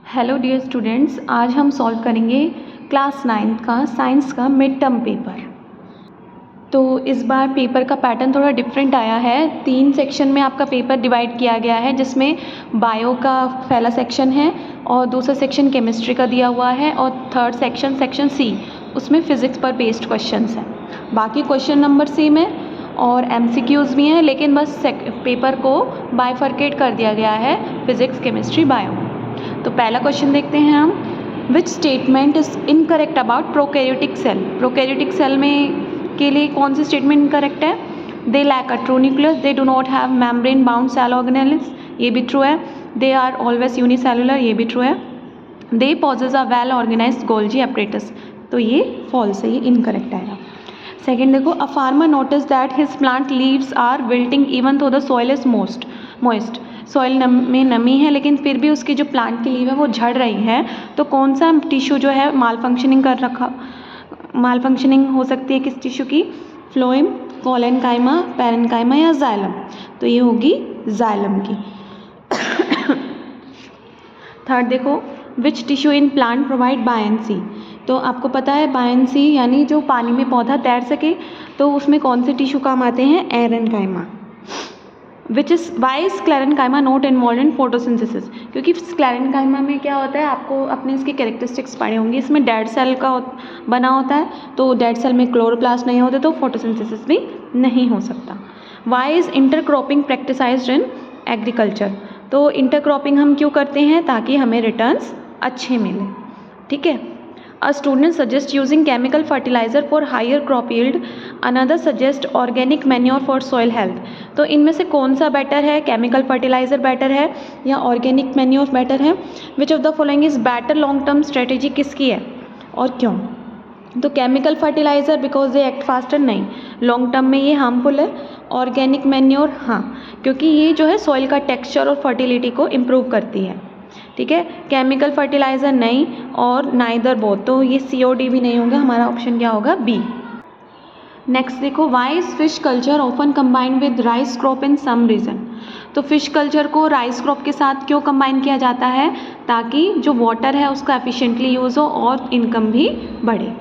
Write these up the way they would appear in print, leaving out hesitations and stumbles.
Hello dear students, आज हम solve करेंगे क्लास 9 का साइंस का मिड टर्म पेपर। तो इस बार पेपर का पैटर्न थोड़ा डिफरेंट आया है। 3 सेक्शन में आपका पेपर डिवाइड किया गया है, जिसमें बायो का पहला सेक्शन है और दूसरा सेक्शन केमिस्ट्री का दिया हुआ है और थर्ड सेक्शन सी, उसमें फ़िज़िक्स पर बेस्ड क्वेश्चंस हैं। बाकी क्वेश्चन नंबर सेम है और MCQs भी हैं, लेकिन बस पेपर को बाइफरकेट कर दिया गया है फिज़िक्स, केमिस्ट्री, बायो। तो पहला क्वेश्चन देखते हैं हम। Which statement is incorrect about prokaryotic cell. Prokaryotic cell में के लिए कौन सी स्टेटमेंट इनकरेक्ट है? They lack a true nucleus, they do not have membrane bound cell organelles, ये भी ट्रू है। दे आर ऑलवेज यूनिसेलुलर, ये भी ट्रू है। They possess a well organised Golgi apparatus, तो ये फॉल्स है, ये इनकरेक्ट आएगा। सेकेंड देखो, a farmer notice that his plant leaves are wilting even though the soil is moist. Soil में नमी है, लेकिन फिर भी उसकी जो प्लांट की लीव है वो झड़ रही है। तो कौन सा टिश्यू जो है माल फंक्शनिंग हो सकती है किस टिश्यू की? फ्लोएम, कोलेनकाइमा, पैरेन्काइमा या जाइलम। तो ये होगी जाइलम की। थर्ड देखो, which tissue in plant provide buoyancy. तो आपको पता है बायंसी यानी जो पानी में पौधा तैर सके, तो उसमें कौन से टिश्यू काम आते हैं? Aerenchyma. Why is sclerenchyma not involved in photosynthesis. क्योंकि स्क्लेरेनकाइमा में क्या होता है, आपको अपने इसके कैरेक्टरिस्टिक्स पढ़े होंगे। इसमें डेड सेल का बना होता है, तो डेड सेल में क्लोरोप्लास्ट नहीं होते, तो फोटोसिंथेसिस भी नहीं हो सकता। Why is intercropping practised in agriculture. तो इंटरक्रॉपिंग हम क्यों करते हैं? ताकि हमें रिटर्न्स अच्छे मिले। ठीक है। A student suggests using chemical fertilizer for higher crop yield. Another suggests organic manure for soil health. तो इनमें से कौन सा बेटर है? केमिकल फर्टिलाइज़र बेटर है या ऑर्गेनिक मैन्योर बेटर है? विच of the following is better long term strategy किसकी है और क्यों? तो chemical fertiliser because they act faster, नहीं, लॉन्ग टर्म में ये हार्मफुल है। ऑर्गेनिक मैन्योर हाँ, क्योंकि ये जो है सॉइल का टेक्सचर और फर्टिलिटी को इम्प्रूव करती है। ठीक है। केमिकल फर्टिलाइज़र नहीं और नाइदर बोथ, तो ये COD भी नहीं होगा, हमारा ऑप्शन क्या होगा? बी। नेक्स्ट देखो, why is fish culture often combined with rice crop in some region. तो फिश कल्चर को राइस क्रॉप के साथ क्यों कंबाइन किया जाता है? ताकि जो वाटर है उसका एफिशिएंटली यूज़ हो और इनकम भी बढ़े।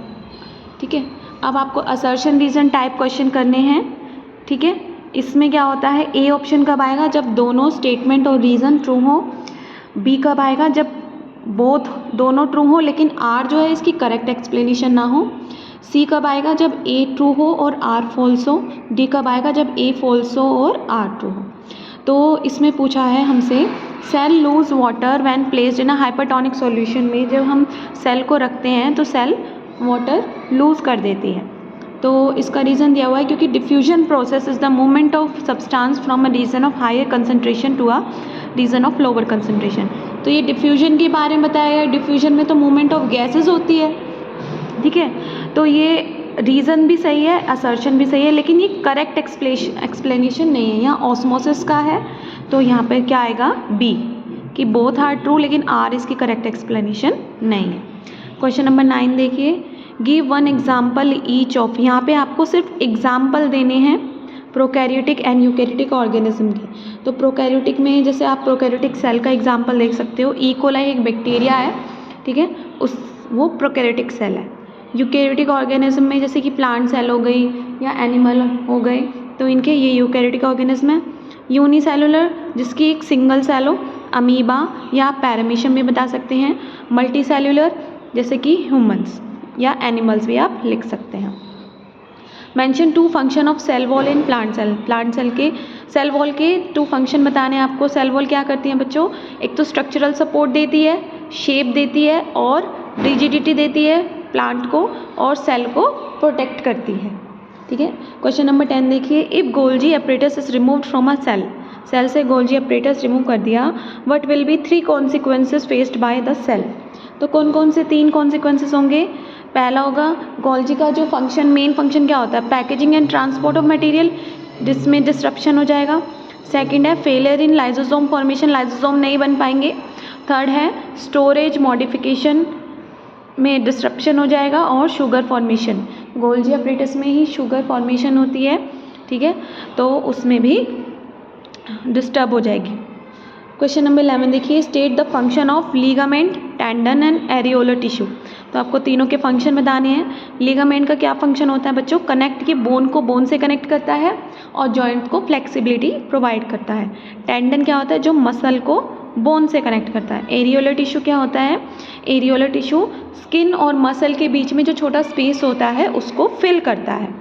ठीक है। अब आपको असर्शन रीजन टाइप क्वेश्चन करने हैं। ठीक है। इसमें क्या होता है, ए ऑप्शन कब आएगा? जब दोनों स्टेटमेंट और रीज़न ट्रू हो। बी कब आएगा? जब दोनों ट्रू हो लेकिन आर जो है इसकी करेक्ट एक्सप्लेनेशन ना हो। सी कब आएगा? जब ए ट्रू हो और आर फॉल्स हो। डी कब आएगा? जब ए फॉल्स हो और आर ट्रू हो। तो इसमें पूछा है हमसे, cell lose water when placed in a hypertonic solution में जब हम सेल को रखते हैं तो सेल वाटर लूज कर देती है। तो इसका रीज़न दिया हुआ है क्योंकि diffusion process is the movement of substance from a region of higher concentration to a region of lower concentration. तो ये डिफ्यूजन के बारे में बताया है। डिफ्यूजन में तो मूवमेंट ऑफ गैसेस होती है। ठीक है। तो ये रीज़न भी सही है, असर्शन भी सही है, लेकिन ये करेक्ट एक्सप्लेनेशन नहीं है। यहाँ ऑस्मोसिस का है, तो यहाँ पर क्या आएगा? बी, कि बोथ आर ट्रू, लेकिन आर इसकी करेक्ट एक्सप्लेनेशन नहीं है। क्वेश्चन नंबर 9 देखिए, give one example each of. यहाँ पे आपको सिर्फ एग्जाम्पल देने हैं प्रोकैरियोटिक एंड यूकैरियोटिक ऑर्गेनिज्म की। तो प्रोकैरियोटिक में जैसे आप प्रोकैरियोटिक सेल का एग्जाम्पल देख सकते हो। ई कोलाई एक बैक्टीरिया है, ठीक है, वो प्रोकैरियोटिक सेल है। यूकैरियोटिक ऑर्गेनिज्म में जैसे कि प्लांट सेल हो गई या एनिमल हो गए, तो इनके ये यूकैरियोटिक ऑर्गेनिज्म है। यूनिसेलुलर जिसकी एक सिंगल सेल हो, अमीबा या पैरामीशियम भी बता सकते हैं। मल्टी सेलुलर जैसे कि ह्यूमंस या एनिमल्स भी आप लिख सकते हैं। Mention 2 function of cell wall in plant cell. Plant cell के सेल वॉल के 2 फंक्शन बताने हैं आपको। सेल वॉल क्या करती है बच्चों? एक तो स्ट्रक्चरल सपोर्ट देती है, शेप देती है और रिजिडिटी देती है प्लांट को, और सेल को प्रोटेक्ट करती है। ठीक है। क्वेश्चन नंबर 10 देखिए, if Golgi apparatus is removed from a cell. Cell से गोल्जी एपरेटस रिमूव कर दिया, what will be 3 consequences faced by the cell. तो कौन कौन से 3 कॉन्सिक्वेंसेज होंगे? पहला होगा, गोल्जी का जो फंक्शन, मेन फंक्शन क्या होता है? Packaging and transport of material, जिसमें डिस्ट्रप्शन हो जाएगा। सेकंड है failure in lysosome formation, lysosome नहीं बन पाएंगे। थर्ड है स्टोरेज मॉडिफिकेशन में डिस्ट्रप्शन हो जाएगा। और शुगर फॉर्मेशन, गोल्जी एपरेटस में ही शुगर फॉर्मेशन होती है, ठीक है, तो उसमें भी डिस्टर्ब हो जाएगी। क्वेश्चन नंबर 11 देखिए, state the function of ligament, tendon and areolar tissue. तो आपको तीनों के फंक्शन बताने हैं। लीगामेंट का क्या फंक्शन होता है बच्चों? कनेक्ट की बोन को बोन से कनेक्ट करता है और जॉइंट को फ्लेक्सिबिलिटी प्रोवाइड करता है। टेंडन क्या होता है? जो मसल को बोन से कनेक्ट करता है। एरियोलर टिश्यू क्या होता है? एरियोलर टिश्यू स्किन और मसल के बीच में जो छोटा स्पेस होता है उसको फिल करता है।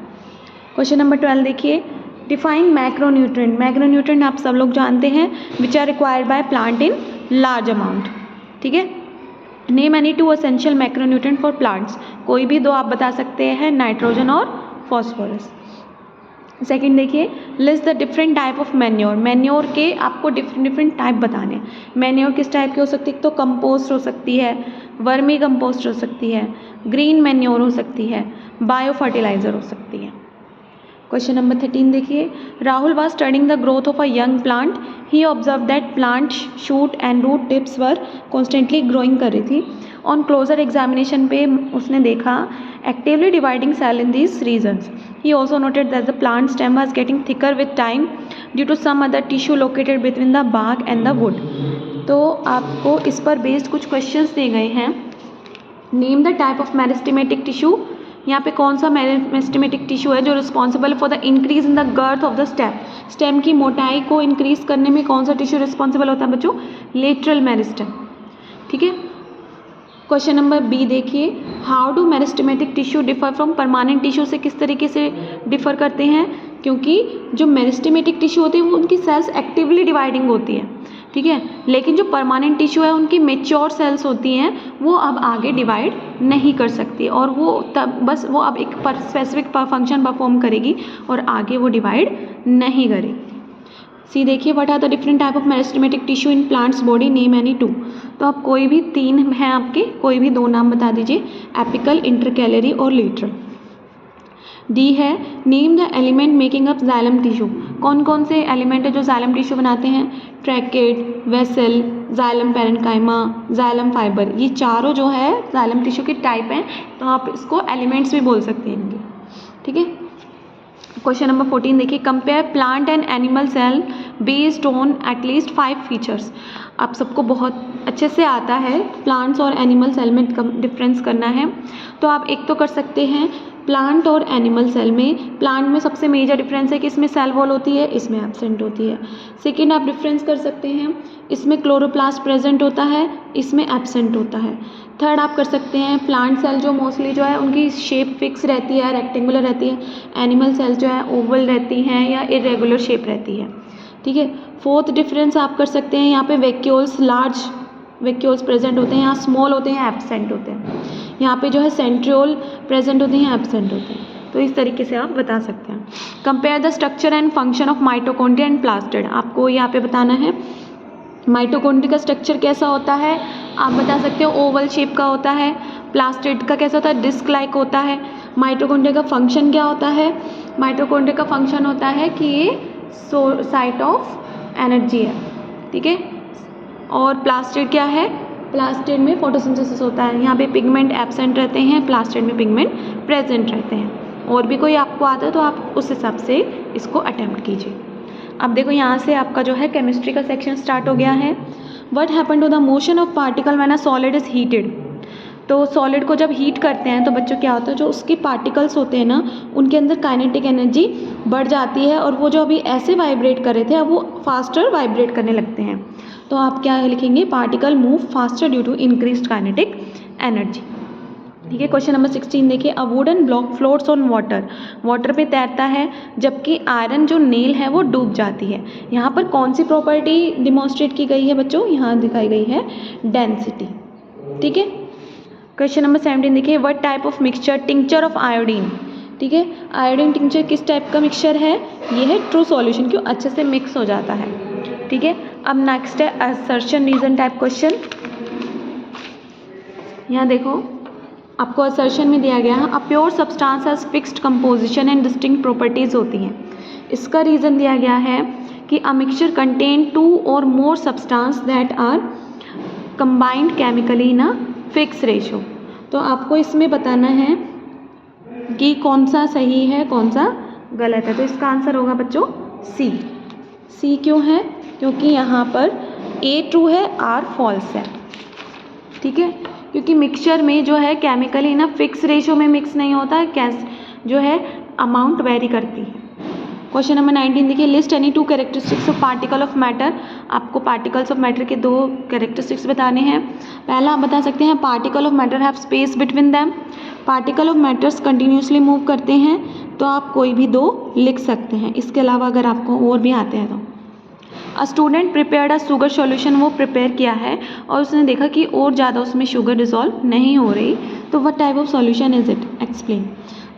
क्वेश्चन नंबर 12 देखिए, डिफाइन मैक्रोन्यूट्रिएंट। मैक्रोन्यूट्रिएंट आप सब लोग जानते हैं, which are required by plant in large amount. ठीक है, name any 2 essential macronutrient for plants. कोई भी 2 आप बता सकते हैं, नाइट्रोजन और फॉस्फोरस। सेकंड देखिए, list the different type of manure. Manure के आपको डिफरेंट टाइप बताने। मैन्योर किस टाइप की हो सकती है? तो कंपोस्ट हो सकती है, वर्मी कंपोस्ट हो सकती है, ग्रीन मैन्योर हो सकती है, बायो फर्टिलाइजर हो सकती है। क्वेश्चन नंबर 13 देखिए, Rahul was studying the growth of a young plant. He observe that plant shoot and root tips were constantly growing कर रही थी। ऑन क्लोजर एग्जामिनेशन पे उसने देखा actively dividing cell in these regions. He also noted that the plant stem was getting thicker with time due to some other tissue located between the bark and the wood. तो आपको इस पर based कुछ questions दिए गए हैं। Name the type of meristematic tissue. यहाँ पे कौन सा मेरिस्टेमेटिक टिश्यू है जो responsible for the increase in the girth of the stem. Stem की मोटाई को इंक्रीज करने में कौन सा टिश्यू रिस्पॉन्सिबल होता है बच्चों? Lateral meristem. ठीक है, क्वेश्चन नंबर बी देखिए, how do meristematic tissue differ from permanent tissue से किस तरीके से डिफर करते हैं? क्योंकि जो मेरिस्टेमेटिक टिश्यू होते हैं वो उनकी सेल्स एक्टिवली डिवाइडिंग होती है। ठीक है, लेकिन जो परमानेंट टिश्यू है उनकी मेच्योर सेल्स होती हैं, वो अब आगे डिवाइड नहीं कर सकती और वो तब बस वो अब एक स्पेसिफिक फंक्शन परफॉर्म करेगी और आगे वो डिवाइड नहीं करेगी। सी देखिए, what are the different type of meristematic tissue in plants body, name any 2। तो आप कोई भी 3 हैं आपके, कोई भी 2 नाम बता दीजिए, एपिकल, इंटरकैलरी और लेटरल। डी है, name the element making up xylem tissue. कौन कौन से एलिमेंट है जो जाइलम टिश्यू बनाते हैं? ट्रैकेट, vessel, xylem parenchyma, xylem fibre. ये चारों जो है जाइलम टिश्यू के टाइप हैं, तो आप इसको एलिमेंट्स भी बोल सकते हैं इनके। ठीक है, क्वेश्चन नंबर 14 देखिए, compare plant and animal cell based on at least 5 features. आप सबको बहुत अच्छे से आता है प्लांट्स और एनिमल सेल में डिफरेंस करना है, तो आप एक तो कर सकते हैं प्लांट और एनिमल सेल में। प्लांट में सबसे मेजर डिफरेंस है कि इसमें सेल वॉल होती है, इसमें एब्सेंट होती है। सेकेंड आप डिफरेंस कर सकते हैं, इसमें क्लोरोप्लास्ट प्रेजेंट होता है, इसमें एब्सेंट होता है। थर्ड आप कर सकते हैं प्लांट सेल जो मोस्टली जो है उनकी शेप फिक्स रहती है, रेक्टेंगुलर रहती है। एनिमल सेल जो है ओवल रहती हैं या इरेगुलर शेप रहती है। ठीक है, फोर्थ डिफरेंस आप कर सकते हैं, यहाँ पे वैक्यूल्स, लार्ज वैक्यूल्स प्रेजेंट होते हैं, यहाँ स्मॉल होते हैं, एब्सेंट होते हैं। यहाँ पे जो है सेंट्रियोल प्रेजेंट होते हैं, एब्सेंट होते हैं। तो इस तरीके से आप बता सकते हैं। Compare the structure and function of mitochondria and plastid. आपको यहाँ पे बताना है माइटोकॉन्ड्रिया का स्ट्रक्चर कैसा होता है, आप बता सकते हो ओवल शेप का होता है। प्लास्टिड का कैसा होता है? डिस्क लाइक होता है। माइटोकॉन्ड्रिया का फंक्शन क्या होता है? माइटोकॉन्ड्रिया का फंक्शन होता है कि ये साइट ऑफ एनर्जी है। ठीक है, और प्लास्टिड क्या है? प्लास्टिड में फोटोसिंथेसिस होता है। यहाँ पे पिगमेंट एब्सेंट रहते हैं, प्लास्टिड में पिगमेंट प्रेजेंट रहते हैं। और भी कोई आपको आता है तो आप उस हिसाब से इसको अटेम्प्ट कीजिए। अब देखो यहाँ से आपका जो है केमिस्ट्री का सेक्शन स्टार्ट हो गया है। What happen to the motion of particle when a solid is heated. तो सॉलिड को जब हीट करते हैं तो बच्चों क्या होता है, जो उसके पार्टिकल्स होते हैं ना उनके अंदर काइनेटिक एनर्जी बढ़ जाती है और वो जो अभी ऐसे वाइब्रेट कर रहे थे अब वो फास्टर वाइब्रेट करने लगते हैं। तो आप क्या लिखेंगे? Particle move faster due to increased kinetic energy. ठीक है, क्वेश्चन नंबर 16 देखिए, a wooden block floats on water. Water पे तैरता है जबकि आयरन जो नेल है वो डूब जाती है। यहाँ पर कौन सी प्रॉपर्टी डिमॉन्स्ट्रेट की गई है बच्चों? यहाँ दिखाई गई है डेंसिटी। ठीक है, क्वेश्चन नंबर 17 देखिए, what type of mixture? Tincture of iodine. ठीक है, आयोडीन टिंक्चर किस टाइप का मिक्सचर है? ये है ट्रू सॉल्यूशन, क्यों? अच्छे से मिक्स हो जाता है। ठीक है, अब नेक्स्ट है असर्शन रीजन टाइप क्वेश्चन। यहाँ देखो आपको असर्शन में दिया गया है a pure substance has fixed composition and distinct properties होती हैं। इसका रीज़न दिया गया है कि अ मिक्सचर कंटेन 2 और more substance that are combined chemically in a fix ratio. तो आपको इसमें बताना है कि कौन सा सही है कौन सा गलत है। तो इसका आंसर होगा बच्चों सी। सी क्यों है? क्योंकि यहाँ पर ए ट्रू है, आर फॉल्स है, ठीक है, क्योंकि मिक्सचर में जो है केमिकली ना फिक्स रेशो में मिक्स नहीं होता है, कैस जो है अमाउंट वेरी करती है। क्वेश्चन नंबर 19 देखिए, list any two characteristics of particle of matter. आपको पार्टिकल्स ऑफ मैटर के 2 कैरेक्टरिस्टिक्स बताने हैं। पहला आप बता सकते हैं particle of matter have space between them. Particle of matters continuously move करते हैं, तो आप कोई भी 2 लिख सकते हैं। इसके अलावा अगर आपको और भी आते हैं तो a student prepared a sugar solution, वो प्रिपेयर किया है और उसने देखा कि और ज़्यादा उसमें शुगर डिज़ोल्व नहीं हो रही, तो what type of solution is it, explain.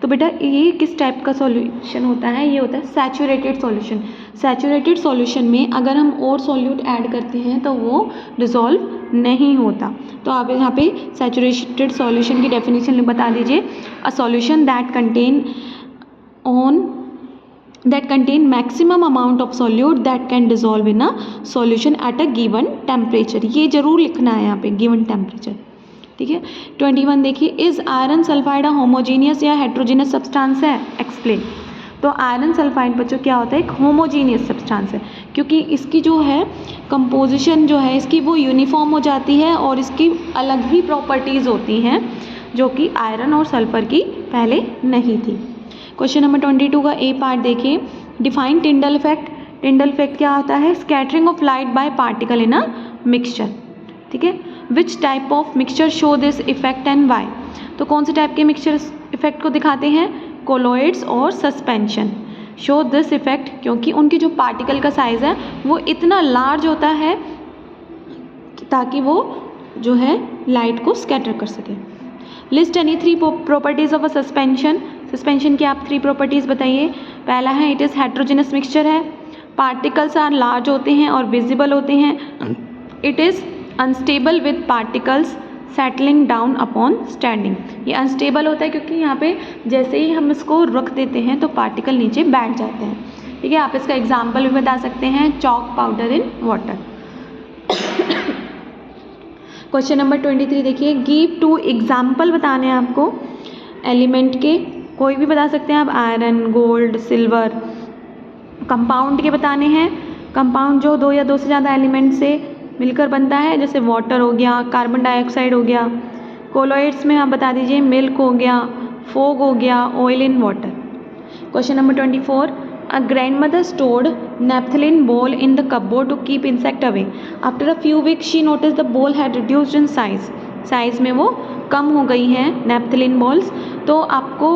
तो बेटा ये किस टाइप का सॉल्यूशन होता है, ये होता है सैचुरेटेड सॉल्यूशन। सैचुरेटेड सॉल्यूशन में अगर हम और सॉल्यूट ऐड करते हैं तो वो डिज़ोल्व नहीं होता। तो आप यहाँ पे सैचुरेटेड सॉल्यूशन की डेफिनेशन बता दीजिए, a solution that contain maximum amount of solute that can dissolve in a solution at a given temperature। ये जरूर लिखना है यहाँ पे given temperature, ठीक है। 21 देखिए, is iron sulphide a homogeneous या हेट्रोजीनियस सब्सटेंस है, एक्सप्लेन। तो आयरन सल्फाइड बच्चों क्या होता है, एक होमोजीनियस सब्सटेंस है, क्योंकि इसकी जो है कंपोजिशन जो है इसकी वो यूनिफॉर्म हो जाती है और इसकी अलग ही प्रॉपर्टीज़ होती हैं जो कि आयरन और सल्फर की पहले नहीं थी। क्वेश्चन नंबर 22 का ए पार्ट देखिए, define Tyndall effect. Tyndall effect क्या होता है, scattering of light by particle in a mixture, ठीक है। Which type of mixture show this effect and why. तो कौन से टाइप के मिक्सचर इफेक्ट को दिखाते हैं, कोलोइड्स और सस्पेंशन शो दिस इफेक्ट, क्योंकि उनकी जो पार्टिकल का साइज़ है वो इतना लार्ज होता है ताकि वो जो है लाइट को स्कैटर कर सके। List any 3 properties of a suspension. Suspension की आप 3 प्रॉपर्टीज़ बताइए। पहला है इट इज़ हेट्रोजेनस मिक्सचर है, पार्टिकल्स आर लार्ज होते हैं और विजिबल होते हैं, it is unstable with particles settling down upon standing. ये अनस्टेबल होता है क्योंकि यहाँ पे जैसे ही हम इसको रख देते हैं तो पार्टिकल नीचे बैठ जाते हैं, ठीक है। आप इसका एग्जाम्पल भी बता सकते हैं, chalk powder in water. Question number 23 देखिए, गिव 2 एग्जाम्पल बताने हैं आपको एलिमेंट के, कोई भी बता सकते हैं आप, आयरन, गोल्ड, सिल्वर। कंपाउंड के बताने हैं, कंपाउंड जो 2 या 2 से ज़्यादा एलिमेंट से मिलकर बनता है, जैसे वाटर हो गया, कार्बन डाइऑक्साइड हो गया। कोलोइड्स में आप बता दीजिए, मिल्क हो गया, फोग हो गया, oil in water. Question number 24, a grand mother stored naphthalene ball in the cupboard to keep insect away. After a few weeks she noticed the ball had reduced in size. Size में वो कम हो गई हैं naphthalene balls. तो आपको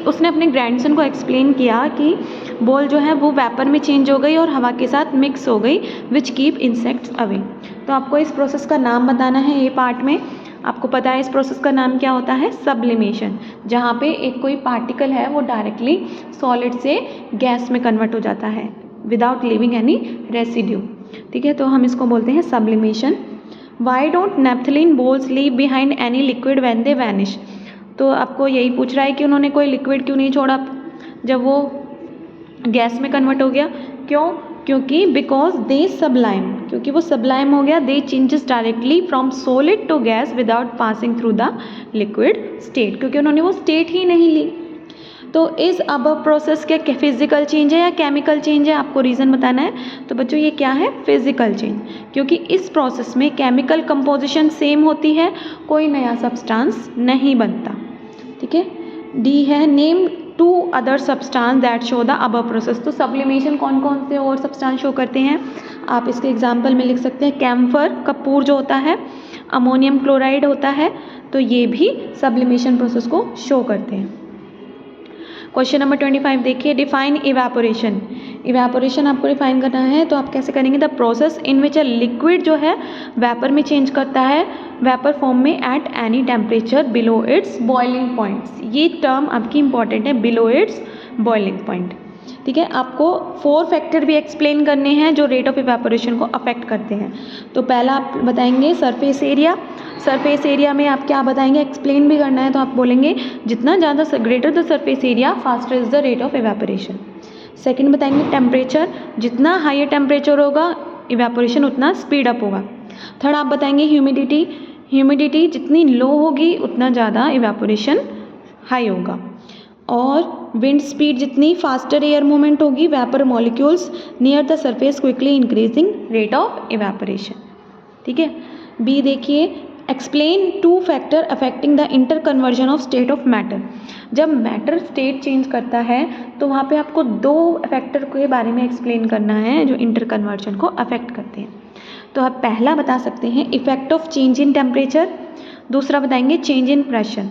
उसने अपने grandson को एक्सप्लेन किया कि बॉल जो है वो वेपर में चेंज हो गई और हवा के साथ मिक्स हो गई, विच कीप इंसेक्ट्स अवे। तो आपको इस प्रोसेस का नाम बताना है। ये पार्ट में आपको पता है इस प्रोसेस का नाम क्या होता है, सब्लिमेशन, जहाँ पे एक कोई पार्टिकल है वो डायरेक्टली सॉलिड से गैस में कन्वर्ट हो जाता है विदाउट लिविंग एनी रेसिड्यू, ठीक है। तो हम इसको बोलते हैं sublimation. Why don't naphthalene balls leave behind any liquid when they vanish. तो आपको यही पूछ रहा है कि उन्होंने कोई लिक्विड क्यों नहीं छोड़ा जब वो गैस में कन्वर्ट हो गया, क्यों, क्योंकि बिकॉज दे सबलाइम, क्योंकि वो सबलाइम हो गया, they changes directly from solid to gas without passing through the liquid state, क्योंकि उन्होंने वो स्टेट ही नहीं ली। तो इस अब प्रोसेस क्या फिजिकल चेंज है या केमिकल चेंज है, आपको रीज़न बताना है। तो बच्चों ये क्या है, फिजिकल चेंज, क्योंकि इस प्रोसेस में केमिकल कंपोजिशन सेम होती है, कोई नया सब्सटेंस नहीं बनता, ठीक है। डी है, name 2 other substance that show the above process. तो सब्लिमेशन कौन कौन से और सब्सटेंस शो करते हैं, आप इसके एग्जाम्पल में लिख सकते हैं। कैम्फर, कपूर जो होता है, अमोनियम क्लोराइड होता है, तो ये भी सब्लिमेशन प्रोसेस को शो करते हैं। क्वेश्चन नंबर 25 देखिए, डिफाइन इवेपोरेशन। इवेपोरेशन आपको डिफाइन करना है, तो आप कैसे करेंगे, the process in which a liquid जो है वेपर में चेंज करता है वेपर फॉर्म में at any temperature below it's boiling points. ये टर्म आपकी इंपॉर्टेंट है, बिलो इट्स बॉइलिंग पॉइंट, ठीक है। आपको 4 फैक्टर भी एक्सप्लेन करने हैं जो रेट ऑफ इवेपोरेशन को अफेक्ट करते हैं। तो पहला आप बताएंगे सरफेस एरिया। सरफेस एरिया में आप क्या बताएंगे, एक्सप्लेन भी करना है, तो आप बोलेंगे जितना ज़्यादा greater the surface area faster is the rate of evaporation. Second बताएंगे टेम्परेचर, जितना हायर टेम्परेचर होगा इवेपोरेशन उतना स्पीड अप होगा। थर्ड आप बताएंगे ह्यूमिडिटी, ह्यूमिडिटी जितनी लो होगी उतना ज़्यादा इवेपोरेशन हाई होगा। और विंड स्पीड जितनी फास्टर एयर मूवमेंट होगी, vapour molecules near the surface quickly increasing rate of evaporation. ठीक है। बी देखिए, explain 2 factor affecting the inter conversion of state of matter. जब मैटर स्टेट चेंज करता है तो वहाँ पे आपको 2 फैक्टर के बारे में एक्सप्लेन करना है जो इंटर कन्वर्जन को अफेक्ट करते हैं। तो आप पहला बता सकते हैं effect of change in temperature, दूसरा बताएंगे चेंज इन प्रेशर।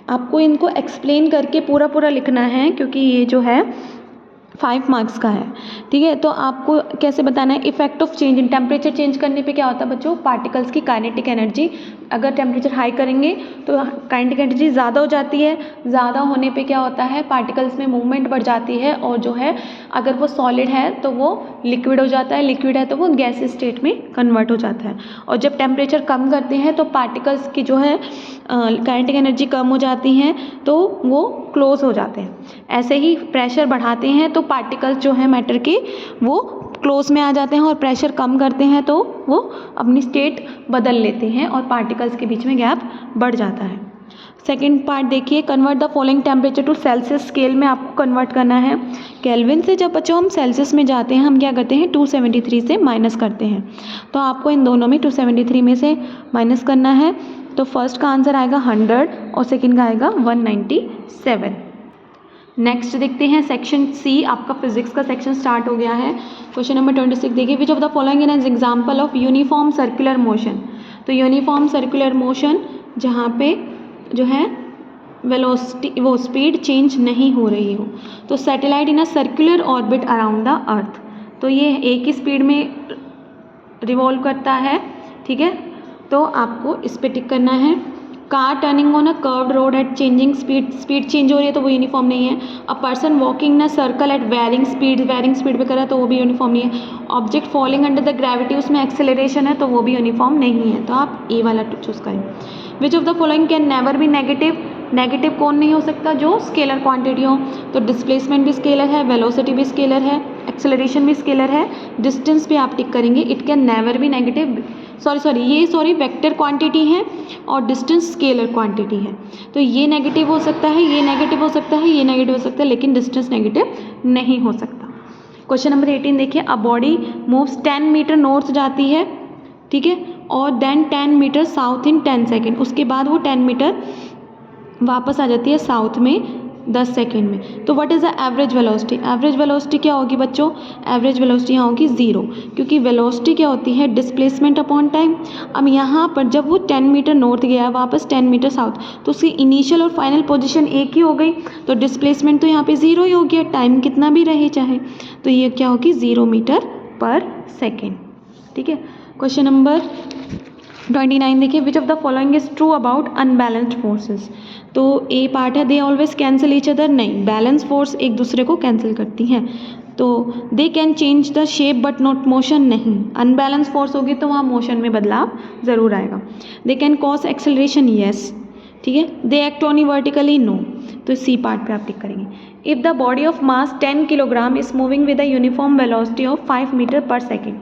आपको इनको एक्सप्लेन करके पूरा लिखना है क्योंकि ये जो है 5 मार्क्स का है। ठीक है। तो आपको कैसे बताना है, effect of change in temperature change करने पे क्या होता है बच्चों, पार्टिकल्स की काइनेटिक एनर्जी, अगर टेम्परेचर हाई करेंगे तो काइनेटिक एनर्जी ज़्यादा हो जाती है, ज़्यादा होने पे क्या होता है, पार्टिकल्स में मूवमेंट बढ़ जाती है और जो है अगर वो सॉलिड है तो वो लिक्विड हो जाता है, लिक्विड है तो वो गैस स्टेट में कन्वर्ट हो जाता है। और जब टेम्परेचर कम करते हैं तो पार्टिकल्स की जो है काइनेटिक एनर्जी कम हो जाती हैं तो वो क्लोज हो जाते हैं। ऐसे ही प्रेशर बढ़ाते हैं तो पार्टिकल्स जो है मैटर के वो क्लोज में आ जाते हैं और प्रेशर कम करते हैं तो वो अपनी स्टेट बदल लेते हैं और पार्टिकल्स के बीच में गैप बढ़ जाता है। सेकेंड पार्ट देखिए, convert the following temperature to Celsius scale में आपको कन्वर्ट करना है। केल्विन से जब बच्चों हम सेल्सियस में जाते हैं हम क्या करते हैं 273 से माइनस करते हैं। तो आपको इन दोनों में 273 में से माइनस करना है। तो फर्स्ट का आंसर आएगा 100 और सेकेंड का आएगा 197। नेक्स्ट देखते हैं सेक्शन सी, आपका फिजिक्स का सेक्शन स्टार्ट हो गया है। क्वेश्चन नंबर 26 देखिए, which of the following is example of uniform circular motion. तो यूनिफॉर्म सर्कुलर मोशन जहाँ पे जो है वेलोसिटी वो स्पीड चेंज नहीं हो रही हो। तो satellite in a circular orbit around the अर्थ, तो ये एक ही स्पीड में रिवॉल्व करता है। ठीक है। तो आपको इस पे टिक करना है। Car turning on a curved road at changing speed change हो रही है तो वो यूनिफॉर्म नहीं है। A person walking in a circle at varying speed पे करा तो वो भी यूनिफॉर्म नहीं है। Object falling under the gravity, उसमें एक्सेलरेशन है तो वो भी यूनिफॉर्म नहीं है। तो आप ए वाला चूज़ करें। विच of the following can never be negative, negative कौन नहीं हो सकता, जो स्केलर क्वांटिटी हो। तो डिस्प्लेसमेंट भी स्केलर है, वेलोसिटी भी स्केलर है, एक्सेलरेशन भी स्केलर है, डिस्टेंस भी आप टिक करेंगे। It can never be negative, sorry vector quantity है और डिस्टेंस स्केलर क्वांटिटी है। तो ये नेगेटिव हो सकता है, ये नेगेटिव हो सकता है, ये नेगेटिव हो सकता है, लेकिन डिस्टेंस नेगेटिव नहीं हो सकता। क्वेश्चन नंबर 18 देखिए, a body moves 10 metre north जाती है। ठीक है। और then 10 metre south in 10 second, उसके बाद वो 10 मीटर वापस आ जाती है साउथ में 10 सेकेंड में। तो what is the average velocity, average velocity क्या होगी बच्चों, एवरेज वेलोसिटी यहाँ होगी 0, क्योंकि वेलोसिटी क्या होती है, डिस्प्लेसमेंट अपॉन टाइम। अब यहाँ पर जब वो 10 मीटर नॉर्थ गया वापस 10 मीटर साउथ, तो उसकी इनिशियल और फाइनल पोजीशन एक ही हो गई, तो डिस्प्लेसमेंट तो यहाँ पे 0 ही हो गया, टाइम कितना भी रहे चाहे। तो ये क्या होगी 0 मीटर पर सेकेंड। ठीक है। क्वेश्चन नंबर 29 देखिए, which of the following is true about unbalanced forces. तो ए पार्ट है, they always cancel each other, नहीं, बैलेंस फोर्स एक दूसरे को कैंसिल करती हैं। तो they can change the shape but not motion, नहीं, अनबैलेंस फोर्स होगी तो वहाँ मोशन में बदलाव ज़रूर आएगा। They can cause acceleration, yes. ठीक है। They act only vertically, no. तो सी पार्ट पे आप टिक करेंगे। If the body of mass 10 kilogram is moving with a uniform velocity of 5 metre per second.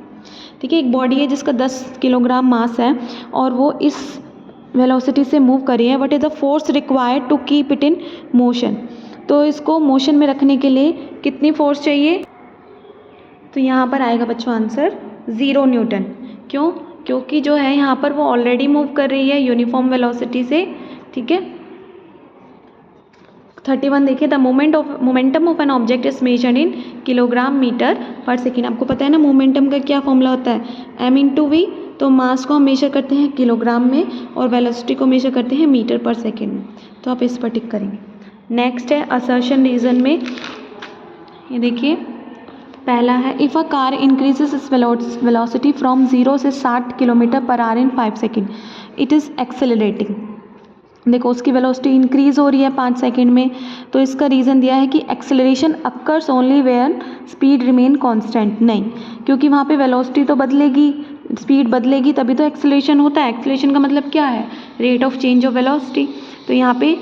ठीक है। एक बॉडी है जिसका 10 किलोग्राम मास है और वो इस वेलोसिटी से मूव कर रही है। What is the force required to keep it in motion. तो इसको मोशन में रखने के लिए कितनी फोर्स चाहिए, तो यहाँ पर आएगा बच्चों आंसर 0 न्यूटन। क्यों, क्योंकि जो है यहाँ पर वो ऑलरेडी मूव कर रही है यूनिफॉर्म वेलोसिटी से। ठीक है। 31 देखिए, the momentum of an object is measured in kilogram metre per second. आपको पता है ना मोमेंटम का क्या फॉर्मूला होता है, m/v। तो मास को हम मेजर करते हैं किलोग्राम में और वेलोसिटी को मेजर करते हैं मीटर पर सेकेंड में। तो आप इस पर टिक करेंगे। नेक्स्ट है असर्शन रीजन में, ये देखिए पहला है, if a car increases its velocity from 0 से 60 kilometre per hour in 5 second, it is accelerating. देखो उसकी वेलोसिटी इंक्रीज़ हो रही है 5 सेकेंड में, तो इसका रीज़न दिया है कि acceleration occurs only where speed remain constant, नहीं, क्योंकि वहाँ पे वेलोसिटी तो बदलेगी, स्पीड बदलेगी तभी तो एक्सेलरेशन होता है। एक्सेलरेशन का मतलब क्या है, rate of change of velocity. तो यहाँ पे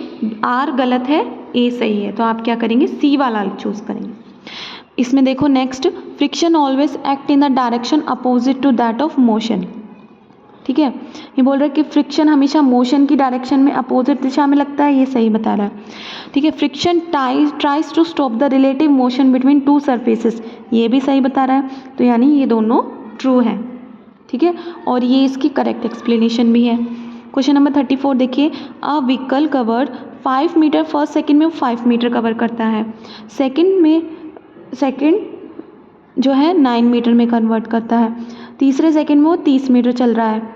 आर गलत है, ए सही है। तो आप क्या करेंगे, सी वाला चूज़ करेंगे। इसमें देखो next, friction always act in the direction opposite to that of motion. ठीक है। ये बोल रहा है कि फ्रिक्शन हमेशा मोशन की डायरेक्शन में अपोजिट दिशा में लगता है, ये सही बता रहा है। ठीक है। Friction tries to stop the relative motion between two surfaces, ये भी सही बता रहा है। तो यानी ये दोनों ट्रू है। ठीक है, और ये इसकी करेक्ट एक्सप्लेनेशन भी है। क्वेश्चन नंबर 34 देखिए, a vehicle cover 5 metre first second में 5 मीटर कवर करता है, सेकंड जो है 9 मीटर में कन्वर्ट करता है, तीसरे सेकंड में वो 30 मीटर चल रहा है।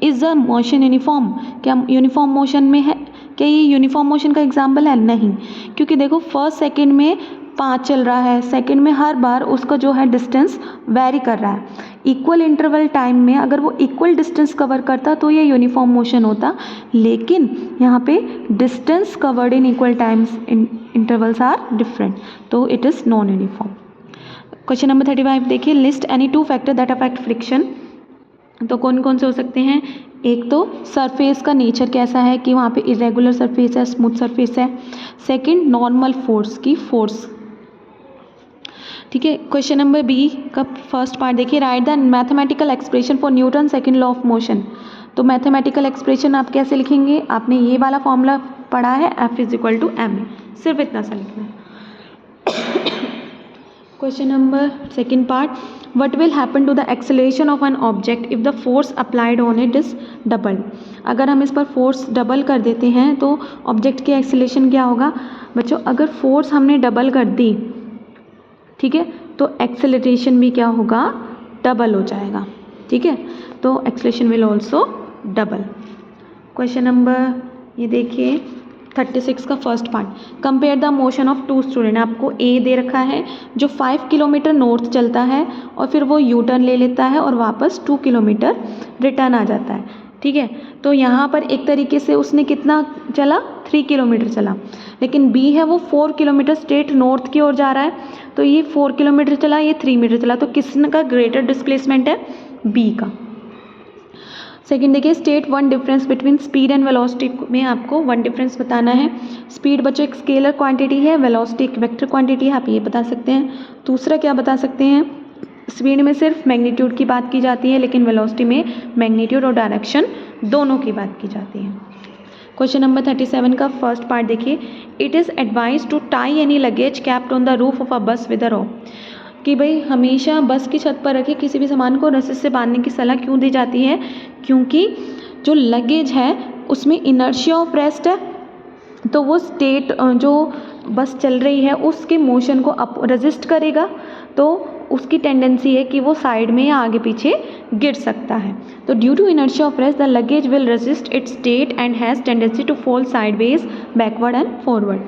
इज़ द मोशन यूनिफॉर्म, क्या यूनिफॉर्म मोशन में है? क्या ये यूनिफॉर्म मोशन का एग्जाम्पल है? नहीं, क्योंकि देखो फर्स्ट सेकंड में 5 चल रहा है, सेकंड में हर बार उसका जो है डिस्टेंस वेरी कर रहा है। इक्वल इंटरवल टाइम में अगर वो इक्वल डिस्टेंस कवर करता तो ये यूनिफॉर्म मोशन होता, लेकिन यहाँ पे distance covered in equal times intervals are different, तो it is non uniform. Question number 35 देखिए, list any 2 factor that affect friction. तो कौन कौन से हो सकते हैं? एक तो सरफेस का नेचर कैसा है, कि वहाँ पे इरेगुलर सरफेस है, स्मूथ सरफेस है। सेकंड, नॉर्मल फोर्स की फोर्स। ठीक है। क्वेश्चन नंबर बी का फर्स्ट पार्ट देखिए, right the mathematical expression for Newton second law of motion. तो मैथमेटिकल एक्सप्रेशन आप कैसे लिखेंगे? आपने ये वाला फॉर्मूला पढ़ा है, F = ma, सिर्फ इतना सा लिखना है। Question number second part, what will happen to the acceleration of an object if the force applied on it is doubled। अगर हम इस पर फोर्स डबल कर देते हैं तो ऑब्जेक्ट की एक्सेलरेशन क्या होगा? बच्चों अगर फोर्स हमने डबल कर दी, ठीक है, तो एक्सेलरेशन भी क्या होगा? डबल हो जाएगा। ठीक है, तो acceleration will also double. Question number ये देखिए 36 का first part, compare the motion of 2 student. आपको ए दे रखा है जो 5 किलोमीटर नॉर्थ चलता है और फिर वो यू टर्न ले लेता है और वापस 2 किलोमीटर रिटर्न आ जाता है। ठीक है, तो यहाँ पर एक तरीके से उसने कितना चला? 3 किलोमीटर चला, लेकिन बी है वो 4 किलोमीटर स्ट्रेट नॉर्थ की ओर जा रहा है, तो ये 4 किलोमीटर चला, ये 3 मीटर चला, तो किसका ग्रेटर डिस्प्लेसमेंट है? बी का। सेकंड देखिए, state one difference between speed and velocity में आपको वन डिफरेंस बताना है। स्पीड बच्चों एक स्केलर क्वांटिटी है, वेलोसिटी एक वेक्टर क्वांटिटी है, आप ये बता सकते हैं। दूसरा क्या बता सकते हैं? स्पीड में सिर्फ मैग्नीट्यूड की बात की जाती है, लेकिन वेलोसिटी में मैग्नीट्यूड और डायरेक्शन दोनों की बात की जाती है। क्वेश्चन नंबर 37 का फर्स्ट पार्ट देखिए, it is advise to tie any luggage kept on the roof of a bus with अ रोप। कि भाई हमेशा बस की छत पर रखे किसी भी सामान को रस्सी से बांधने की सलाह क्यों दी जाती है? क्योंकि जो लगेज है उसमें इनर्शिया ऑफ रेस्ट है, तो वो स्टेट जो बस चल रही है उसके मोशन को रेजिस्ट करेगा, तो उसकी टेंडेंसी है कि वो साइड में या आगे पीछे गिर सकता है। तो due to inertia of rest the luggage will resist its state and has tendency to fall sideways, backward and forward.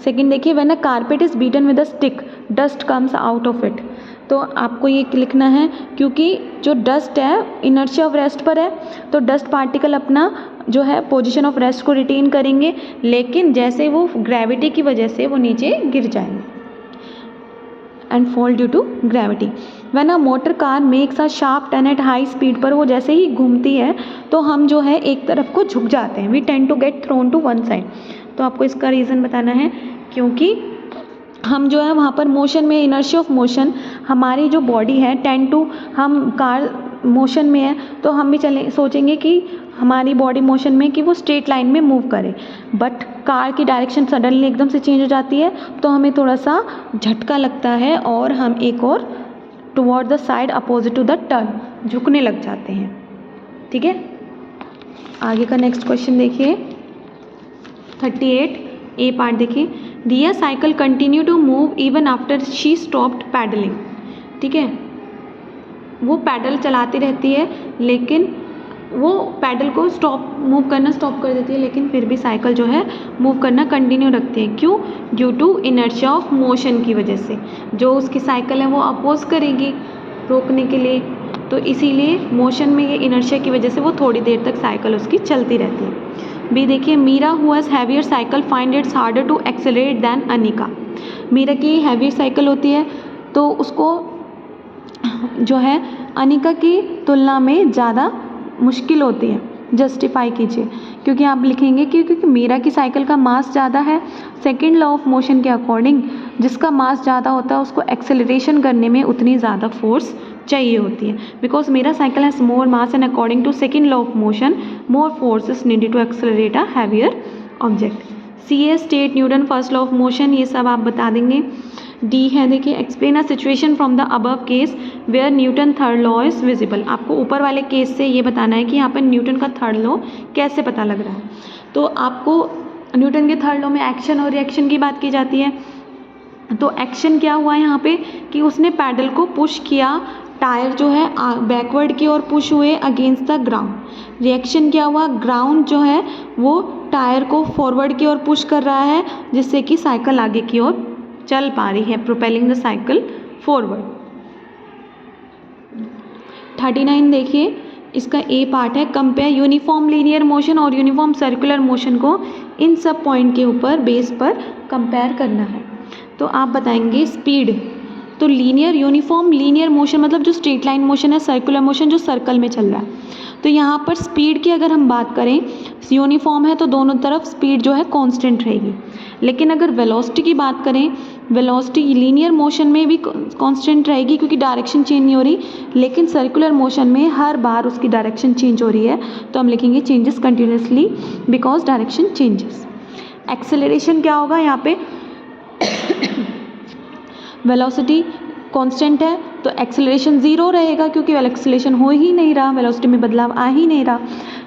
Second देखिए, when a carpet is beaten with a stick dust comes out of it. तो आपको ये लिखना है, क्योंकि जो dust है inertia of rest पर है, तो डस्ट पार्टिकल अपना जो है पोजीशन ऑफ रेस्ट को रिटेन करेंगे, लेकिन जैसे वो ग्रेविटी की वजह से वो नीचे गिर जाएंगे and fall due to gravity. When a motor car makes a sharp turn at high speed, पर वो जैसे ही घूमती है तो हम जो है एक तरफ को झुक जाते हैं, we tend to get thrown to one side. तो आपको इसका रीज़न बताना है, क्योंकि हम जो है वहाँ पर मोशन में, इनर्शिया ऑफ मोशन, हमारी जो बॉडी है टेंड टू, हम कार मोशन में है तो हम भी सोचेंगे कि हमारी बॉडी मोशन में कि वो स्ट्रेट लाइन में मूव करे, बट कार की डायरेक्शन सडनली एकदम से चेंज हो जाती है तो हमें थोड़ा सा झटका लगता है और हम एक और toward the side opposite to the turn झुकने लग जाते हैं। ठीक है, आगे का नेक्स्ट क्वेश्चन देखिए 38 ए पार्ट देखिए, Riya cycle continue to move even after she stopped pedalling. ठीक है, वो पैडल चलाती रहती है, लेकिन वो पैडल को मूव करना स्टॉप कर देती है, लेकिन फिर भी साइकिल जो है मूव करना कंटिन्यू रखती है। क्यों? Due to inertia of motion की वजह से, जो उसकी साइकिल है वो अपोज करेगी रोकने के लिए, तो इसीलिए मोशन में ये इनर्शिया की वजह से वो थोड़ी देर तक साइकिल उसकी चलती रहती है। बी देखिए, Meera who has heavier cycle find its harder to accelerate than Anika. Meera की हैवियर साइकिल होती है तो उसको जो है अनिका की तुलना में ज़्यादा मुश्किल होती है। जस्टिफाई कीजिए, क्योंकि आप लिखेंगे कि क्योंकि मीरा की साइकिल का मास ज़्यादा है। सेकंड लॉ ऑफ मोशन के अकॉर्डिंग जिसका मास ज़्यादा होता है उसको एक्सेलरेशन करने में उतनी ज़्यादा फोर्स चाहिए होती है, because Meera cycle has more mass and according to second law of motion more force is needed to accelerate a heavier object. C A state Newton first law of motion, ये सब आप बता देंगे। डी है देखिए explain a situation from the above case where Newton third law is visible. आपको ऊपर वाले केस से ये बताना है कि यहाँ पर न्यूटन का थर्ड लॉ कैसे पता लग रहा है। तो आपको न्यूटन के थर्ड लॉ में एक्शन और रिएक्शन की बात की जाती है। तो एक्शन क्या हुआ यहाँ पे कि उसने पैडल को पुश किया, टायर जो है बैकवर्ड की ओर पुश हुए अगेंस्ट द ग्राउंड। रिएक्शन क्या हुआ, ग्राउंड जो है वो टायर को फॉरवर्ड की ओर पुश कर रहा है, जिससे कि साइकिल आगे की ओर चल पा रही है, प्रोपेलिंग द साइकिल फॉरवर्ड। 39 देखिए, इसका ए पार्ट है कंपेयर यूनिफॉर्म लीनियर मोशन और यूनिफॉर्म सर्कुलर मोशन को इन सब पॉइंट के ऊपर बेस पर कंपेयर करना है। तो आप बताएंगे स्पीड। तो लीनियर यूनिफॉर्म लीनियर मोशन मतलब जो स्ट्रेट लाइन मोशन है, सर्कुलर मोशन जो सर्कल में चल रहा है। तो यहाँ पर स्पीड की अगर हम बात करें, यूनिफॉर्म है तो दोनों तरफ स्पीड जो है कांस्टेंट रहेगी। लेकिन अगर वेलोसिटी की बात करें, वेलोसिटी लीनियर मोशन में भी कांस्टेंट रहेगी क्योंकि डायरेक्शन चेंज नहीं हो रही, लेकिन सर्कुलर मोशन में हर बार उसकी डायरेक्शन चेंज हो रही है, तो हम लिखेंगे changes continuously because direction changes. Acceleration क्या होगा यहाँ पे वेलोसिटी कांस्टेंट है तो एक्सेलरेशन ज़ीरो रहेगा क्योंकि एक्सेलरेशन हो ही नहीं रहा, वेलोसिटी में बदलाव आ ही नहीं रहा।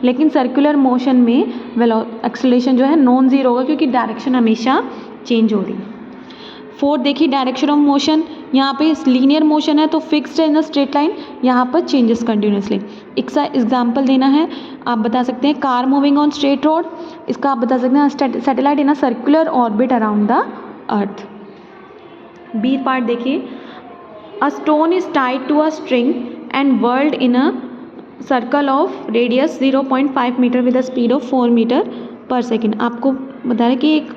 लेकिन सर्कुलर मोशन में एक्सेलरेशन जो है नॉन ज़ीरो होगा क्योंकि डायरेक्शन हमेशा चेंज हो रही है। 4 देखिए डायरेक्शन ऑफ मोशन, यहाँ पे लीनियर मोशन है तो फिक्स्ड है इन द स्ट्रेट लाइन, यहाँ पर चेंजेस कंटिन्यूसली। इसका एग्जाम्पल देना है, आप बता सकते हैं car moving on straight road, इसका आप बता सकते हैं satellite in a circular orbit around the earth. B part देखिए, a stone is tied to a string and whirled in a circle of radius 0.5 metre with a speed of 4 metre per second. आपको बता रहे कि एक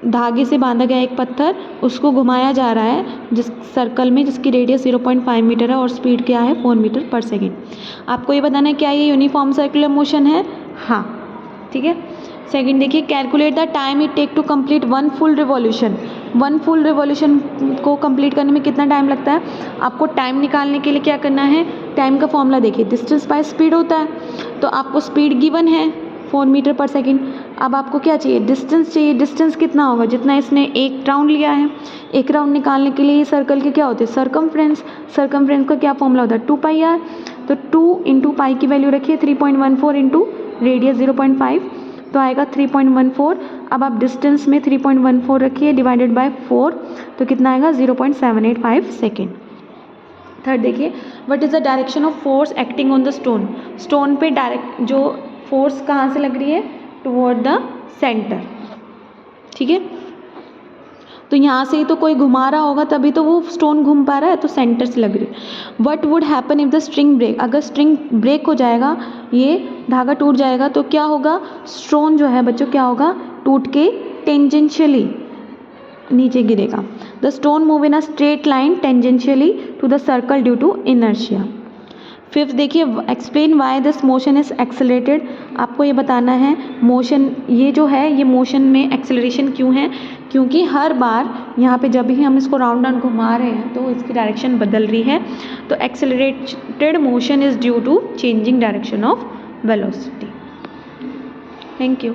धागे से बांधा गया एक पत्थर, उसको घुमाया जा रहा है जिस सर्कल में जिसकी रेडियस 0.5 मीटर है और स्पीड क्या है 4 मीटर पर सेकेंड। आपको ये बताना है क्या ये यूनिफॉर्म सर्कुलर मोशन है, हाँ ठीक है। सेकंड देखिए, calculate the time it take to complete one full revolution. One full revolution को कंप्लीट करने में कितना टाइम लगता है, आपको टाइम निकालने के लिए क्या करना है, टाइम का फॉर्मूला देखिए डिस्टेंस बाय स्पीड होता है, तो आपको स्पीड गिवन है 4 मीटर पर सेकेंड। अब आपको क्या चाहिए, डिस्टेंस चाहिए। डिस्टेंस कितना होगा, जितना इसने एक राउंड लिया है। एक राउंड निकालने के लिए सर्कल के क्या होते हैं, सर्कमफ्रेंस। सर्कमफ्रेंस का क्या फॉर्मूला होता है 2πr, तो 2 इंटू पाई की वैल्यू रखिए 3.14 इंटू रेडियस 0.5 तो आएगा 3.14। अब आप डिस्टेंस में 3.14 रखिए डिवाइडेड बाय 4 तो कितना आएगा 0.785 सेकेंड। थर्ड देखिए, what is the direction of force acting on the stone. Stone पे डायरेक्ट जो फोर्स कहाँ से लग रही है, टुवर्ड द सेंटर, ठीक है। तो यहाँ से ही तो कोई घुमा रहा होगा तभी तो वो स्टोन घूम पा रहा है, तो सेंटर से लग रही है। What would happen if the string break, अगर स्ट्रिंग ब्रेक हो जाएगा, ये धागा टूट जाएगा तो क्या होगा, स्टोन जो है बच्चों क्या होगा, टूट के टेंजेंशियली नीचे गिरेगा। The stone move in a straight line tangentially to the circle due to inertia. Fifth देखिए, explain why this motion is accelerated. आपको ये बताना है मोशन, ये जो है ये मोशन में एक्सेलरेशन क्यों है, क्योंकि हर बार यहाँ पे जब भी हम इसको राउंड राउंड घुमा रहे हैं तो इसकी डायरेक्शन बदल रही है। तो accelerated motion is due to changing direction of velocity. Thank you.